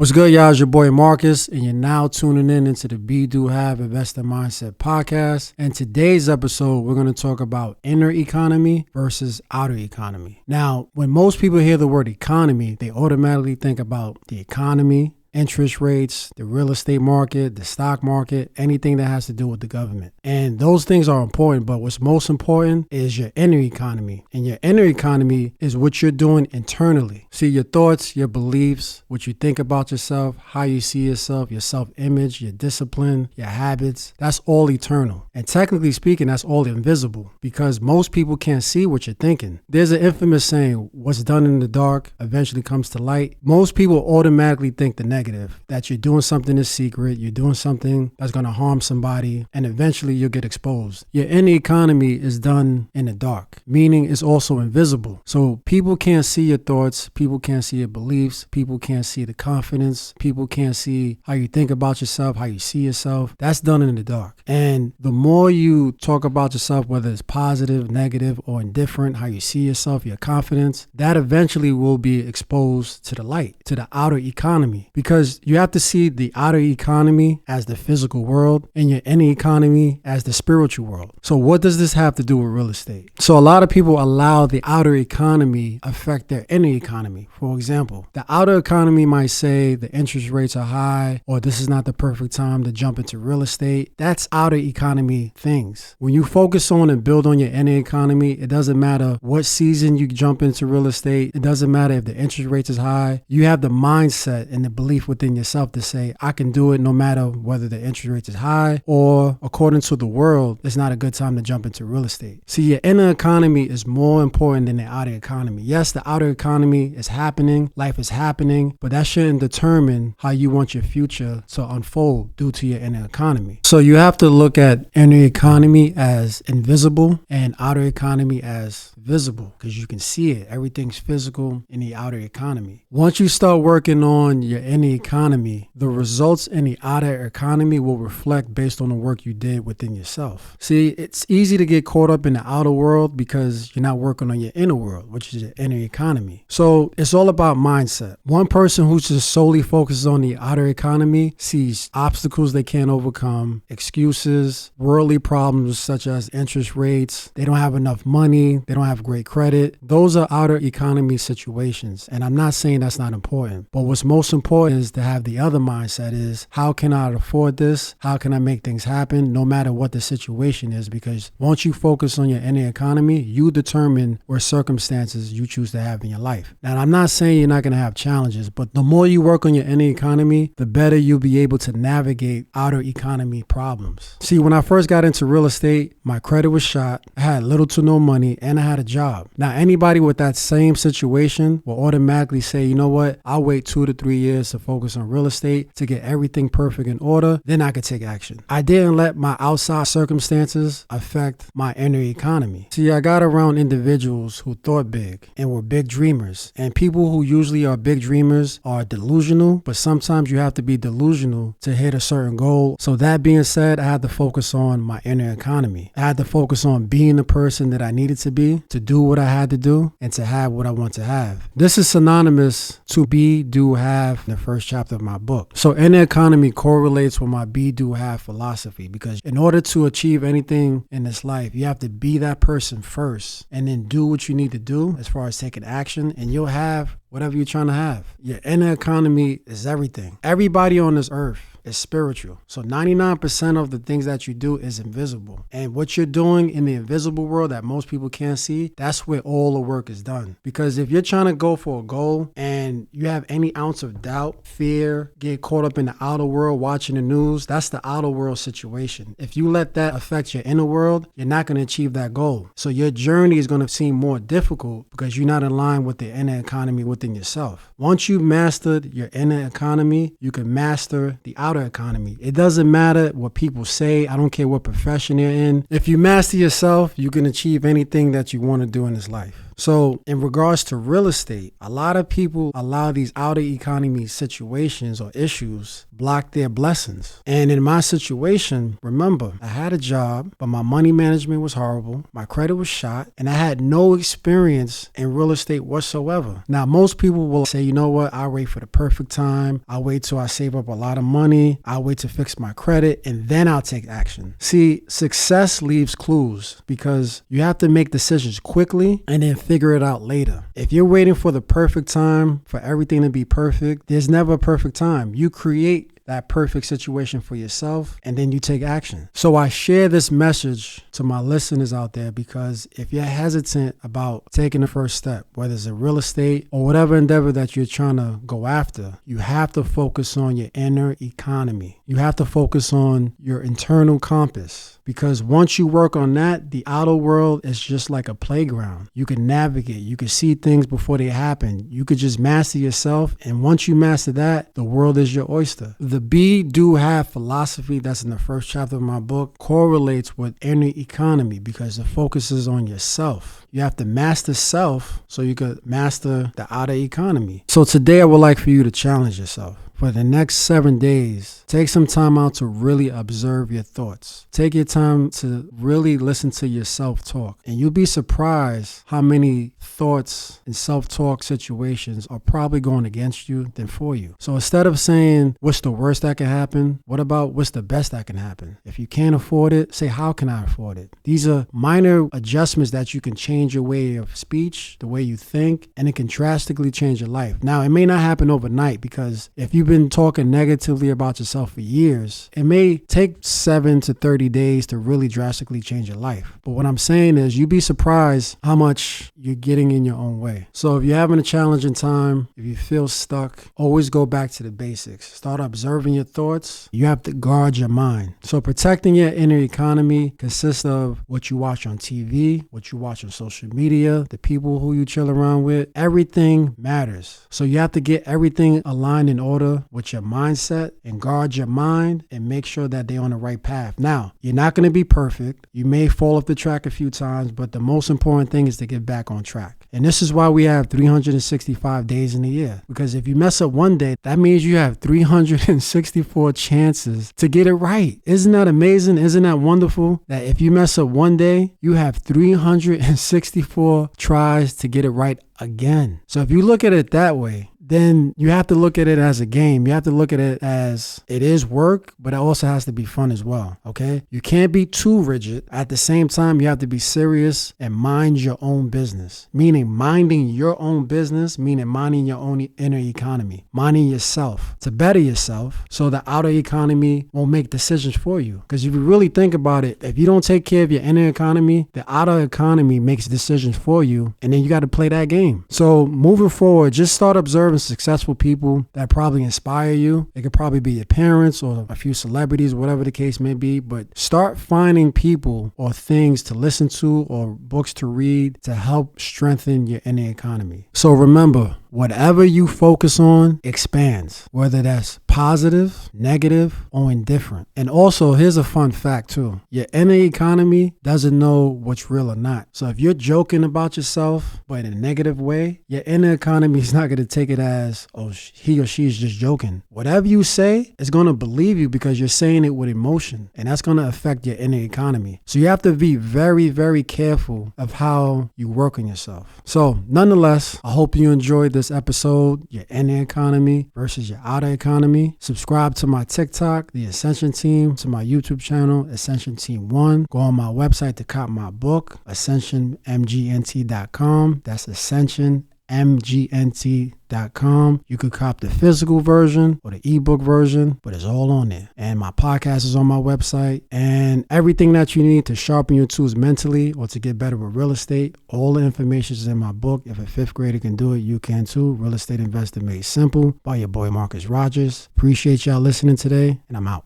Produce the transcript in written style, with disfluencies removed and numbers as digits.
What's good, y'all? It's your boy Marcus, and you're now tuning in into the Be Do Have Investor Mindset podcast. And today's episode, we're going to talk about inner economy versus outer economy. Now, when most people hear the word economy, they automatically think about the economy, interest rates, the real estate market, the stock market, anything that has to do with the government. And those things are important, but what's most important is your inner economy. And your inner economy is what you're doing internally. See, your thoughts, your beliefs, what you think about yourself, how you see yourself, your self-image, your discipline, your habits, that's all eternal. And technically speaking, that's all invisible because most people can't see what you're thinking. There's an infamous saying, what's done in the dark eventually comes to light. Most people automatically think the negative, that you're doing something in secret, you're doing something that's going to harm somebody, and eventually you'll get exposed. Your inner economy is done in the dark, meaning it's also invisible. So people can't see your thoughts, people can't see your beliefs, people can't see the confidence, people can't see how you think about yourself, how you see yourself. That's done in the dark. And the more you talk about yourself, whether it's positive, negative, or indifferent, how you see yourself, your confidence, that eventually will be exposed to the light, to the outer economy. Because you have to see the outer economy as the physical world and your inner economy as the spiritual world. So what does this have to do with real estate? So a lot of people allow the outer economy affect their inner economy. For example, the outer economy might say the interest rates are high, or this is not the perfect time to jump into real estate. That's outer economy things. When you focus on and build on your inner economy, it doesn't matter what season you jump into real estate. It doesn't matter if the interest rates is high. You have the mindset and the belief within yourself to say, I can do it no matter whether the interest rate is high or according to the world, it's not a good time to jump into real estate. See, your inner economy is more important than the outer economy. Yes, the outer economy is happening, life is happening, but that shouldn't determine how you want your future to unfold due to your inner economy. So you have to look at inner economy as invisible and outer economy as visible because you can see it. Everything's physical in the outer economy. Once you start working on your inner economy, the results in the outer economy will reflect based on the work you did within yourself. See, it's easy to get caught up in the outer world because you're not working on your inner world, which is your inner economy. So it's all about mindset. One person who just solely focuses on the outer economy sees obstacles they can't overcome, excuses, worldly problems such as interest rates, they don't have enough money, they don't have great credit. Those are outer economy situations. And I'm not saying that's not important, but what's most important is to have the other mindset is, how can I afford this? How can I make things happen no matter what the situation is? Because once you focus on your inner economy, you determine where circumstances you choose to have in your life. Now, I'm not saying you're not going to have challenges, but the more you work on your inner economy, the better you'll be able to navigate outer economy problems. See, when I first got into real estate, my credit was shot. I had little to no money and I had a job. Now, anybody with that same situation will automatically say, you know what? I'll wait 2 to 3 years to focus on real estate to get everything perfect in order. Then I could take action. I didn't let my outside circumstances affect my inner economy. See, I got around individuals who thought big and were big dreamers. And people who usually are big dreamers are delusional, but sometimes you have to be delusional to hit a certain goal. So that being said, I had to focus on my inner economy. I had to focus on being the person that I needed to be, to do what I had to do, and to have what I want to have. This is synonymous to be, do, have in the first chapter of my book. So inner economy correlates with my be, do, have philosophy because in order to achieve anything in this life, you have to be that person first and then do what you need to do as far as taking action, and you'll have whatever you're trying to have. Your inner economy is everything. Everybody on this earth is spiritual. So 99% of the things that you do is invisible. And what you're doing in the invisible world that most people can't see, that's where all the work is done. Because if you're trying to go for a goal and you have any ounce of doubt, fear, get caught up in the outer world, watching the news, that's the outer world situation. If you let that affect your inner world, you're not going to achieve that goal. So your journey is going to seem more difficult because you're not in line with the inner economy within yourself. Once you've mastered your inner economy, you can master the outer economy. It doesn't matter what people say. I don't care what profession you're in. If you master yourself, you can achieve anything that you want to do in this life. So in regards to real estate, a lot of people allow these outer economy situations or issues block their blessings. And in my situation, remember, I had a job, but my money management was horrible. My credit was shot, and I had no experience in real estate whatsoever. Now, most people will say, you know what? I'll wait for the perfect time. I'll wait till I save up a lot of money. I'll wait to fix my credit, and then I'll take action. See, success leaves clues because you have to make decisions quickly and then figure it out later. If you're waiting for the perfect time for everything to be perfect, there's never a perfect time. You create that perfect situation for yourself, and then you take action. So I share this message to my listeners out there because if you're hesitant about taking the first step, whether it's in real estate or whatever endeavor that you're trying to go after, you have to focus on your inner economy. You have to focus on your internal compass. Because once you work on that, the outer world is just like a playground. You can navigate. You can see things before they happen. You could just master yourself. And once you master that, the world is your oyster. The be, do, have philosophy that's in the first chapter of my book correlates with inner economy because the focus is on yourself. You have to master self so you could master the outer economy. So today I would like for you to challenge yourself. For the next 7 days, take some time out to really observe your thoughts. Take your time to really listen to your self-talk. And you'll be surprised how many thoughts and self-talk situations are probably going against you than for you. So instead of saying, what's the worst that can happen? What about what's the best that can happen? If you can't afford it, say, how can I afford it? These are minor adjustments that you can change your way of speech, the way you think, and it can drastically change your life. Now, it may not happen overnight because if you've been talking negatively about yourself for years, it may take 7 to 30 days to really drastically change your life. But what I'm saying is you'd be surprised how much you're getting in your own way. So if you're having a challenging time, if you feel stuck, always go back to the basics. Start observing your thoughts. You have to guard your mind. So protecting your inner economy consists of what you watch on TV, what you watch on social media, the people who you chill around with. Everything matters. So you have to get everything aligned in order with your mindset and guard your mind and make sure that they're on the right path. Now, you're not going to be perfect. You may fall off the track a few times, but the most important thing is to get back on track. And this is why we have 365 days in a year. Because if you mess up one day, that means you have 364 chances to get it right. Isn't that amazing? Isn't that wonderful? That if you mess up one day, you have 364 tries to get it right again. So if you look at it that way, then you have to look at it as a game. You have to look at it as it is work, but it also has to be fun as well, okay? You can't be too rigid. At the same time, you have to be serious and mind your own business, meaning minding your own business, meaning minding your own inner economy, minding yourself to better yourself so the outer economy won't make decisions for you. Because if you really think about it, if you don't take care of your inner economy, the outer economy makes decisions for you, and then you got to play that game. So moving forward, just start observing successful people that probably inspire you. It could probably be your parents or a few celebrities, whatever the case may be, but start finding people or things to listen to or books to read to help strengthen your inner economy. So remember, whatever you focus on expands, whether that's positive, negative, or indifferent. And also, here's a fun fact too. Your inner economy doesn't know what's real or not. So if you're joking about yourself, but in a negative way, your inner economy is not going to take it as, oh, he or she is just joking. Whatever you say is going to believe you because you're saying it with emotion, and that's going to affect your inner economy. So you have to be very, very careful of how you work on yourself. So nonetheless, I hope you enjoyed this episode, your inner economy versus your outer economy. Subscribe to my TikTok, The Ascension Team, to my YouTube channel, Ascension Team 1. Go on my website to cop my book, ascensionmgnt.com. That's ascensionmgnt.com. You could cop the physical version or the ebook version, but it's all on there. And my podcast is on my website, and everything that you need to sharpen your tools mentally or to get better with real estate, all the information is in my book. If a fifth grader can do it, you can too. Real Estate Investor Made Simple by your boy Marcus Rodgers. Appreciate y'all listening today, and I'm out.